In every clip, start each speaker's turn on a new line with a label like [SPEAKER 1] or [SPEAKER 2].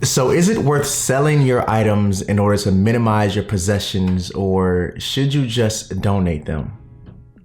[SPEAKER 1] So is it worth selling your items in order to minimize your possessions, or should you just donate them?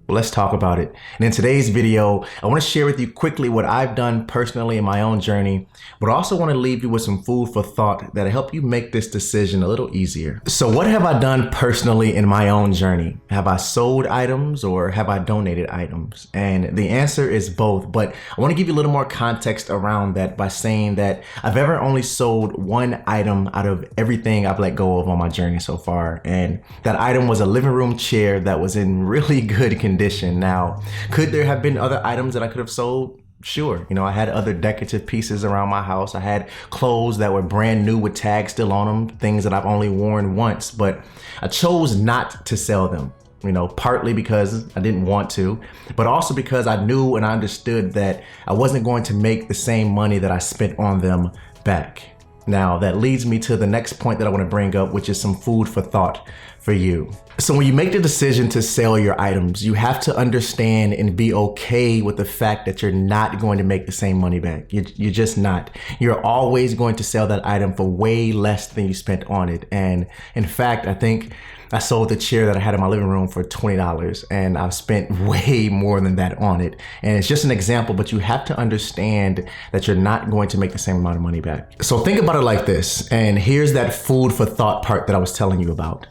[SPEAKER 1] Well, let's talk about it. And in today's video, I want to share with you quickly what I've done personally in my own journey, but I also want to leave you with some food for thought that'll help you make this decision a little easier. So what have I done personally in my own journey? Have I sold items or have I donated items? And the answer is both, but I want to give you a little more context around that by saying that I've ever only sold one item out of everything I've let go of on my journey so far. And that item was a living room chair that was in really good condition. Now, could there have been other items that I could have sold? Sure. You know, I had other decorative pieces around my house. I had clothes that were brand new with tags still on them, things that I've only worn once, but I chose not to sell them. You know, partly because I didn't want to, but also because I knew and I understood that I wasn't going to make the same money that I spent on them back. Now, that leads me to the next point that I want to bring up, which is some food for thought for you. So when you make the decision to sell your items, you have to understand and be okay with the fact that you're not going to make the same money back. You're just not. You're always going to sell that item for way less than you spent on it. And in fact, I think I sold the chair that I had in my living room for $20, and I've spent way more than that on it. And it's just an example, but you have to understand that you're not going to make the same amount of money back. So think about it like this, and here's that food for thought part that I was telling you about.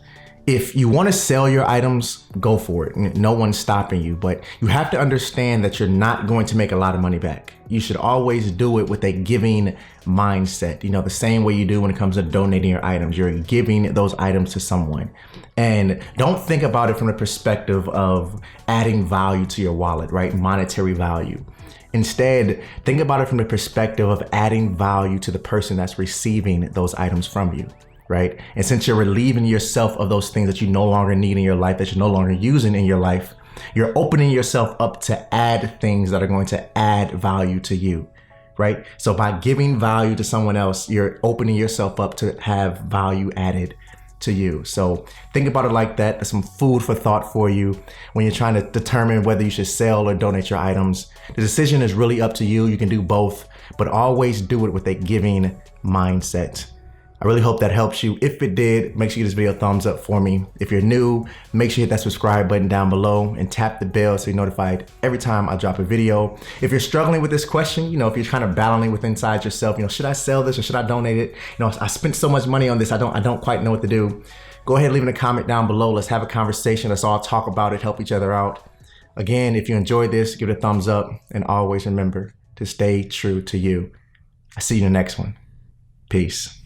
[SPEAKER 1] If you want to sell your items, go for it. No one's stopping you, but you have to understand that you're not going to make a lot of money back. You should always do it with a giving mindset. You know, the same way you do when it comes to donating your items. You're giving those items to someone. And don't think about it from the perspective of adding value to your wallet, right? Monetary value. Instead, think about it from the perspective of adding value to the person that's receiving those items from you. Right? And since you're relieving yourself of those things that you no longer need in your life, that you're no longer using in your life, you're opening yourself up to add things that are going to add value to you, right? So by giving value to someone else, you're opening yourself up to have value added to you. So think about it like that. That's some food for thought for you when you're trying to determine whether you should sell or donate your items. The decision is really up to you. You can do both, but always do it with a giving mindset. I really hope that helps you. If it did, make sure you give this video a thumbs up for me. If you're new, make sure you hit that subscribe button down below and tap the bell so you're notified every time I drop a video. If you're struggling with this question, you know, if you're kind of battling with inside yourself, you know, should I sell this or should I donate it? You know, I spent so much money on this, I don't quite know what to do. Go ahead, leave in a comment down below. Let's have a conversation. Let's all talk about it, help each other out. Again, if you enjoyed this, give it a thumbs up and always remember to stay true to you. I'll see you in the next one. Peace.